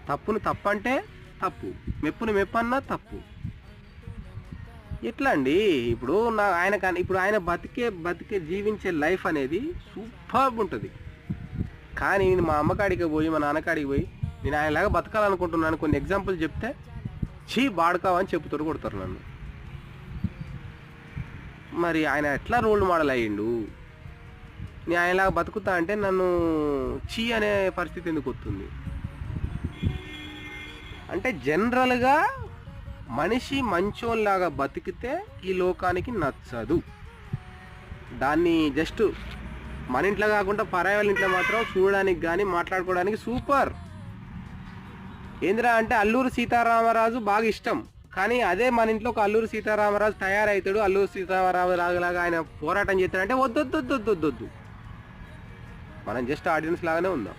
తప్పును తప్పంటే తప్పు, మెప్పుని మెప్పన్నా తప్పు. ఎట్లా అండి? ఇప్పుడు ఇప్పుడు ఆయన బతికే జీవించే లైఫ్ అనేది సూపర్బ్ ఉంటుంది. కానీ నేను మా అమ్మకాడికి పోయి మా నాన్నకాడికి పోయి నేను ఆయనలాగా బతకాలనుకుంటున్నాను కొన్ని ఎగ్జాంపుల్ చెప్తే బాడుకావని చెప్పుతారు, కొడతారు నన్ను. మరి ఆయన ఎట్లా రోల్ మోడల్ అయ్యిండు? నేను ఆయనలాగా బతుకుతా అంటే నన్ను అనే పరిస్థితి ఎందుకు వస్తుంది? అంటే జనరల్గా మనిషి మంచోళ్ళలాగా బతికితే ఈ లోకానికి నచ్చదు. దాన్ని జస్ట్ మన ఇంట్లో కాకుండా పరాయి వాళ్ళ ఇంట్లో మాత్రం చూడడానికి కానీ మాట్లాడుకోవడానికి సూపర్. ఏందిరా అంటే అల్లూరు సీతారామరాజు బాగా ఇష్టం, కానీ అదే మన ఇంట్లో ఒక అల్లూరు సీతారామరాజు తయారవుతాడు, అల్లూరు సీతారామరాజు లాగా ఆయన పోరాటం చేస్తాడంటే వద్దొద్దు. మనం జస్ట్ ఆడియన్స్ లాగానే ఉందాం.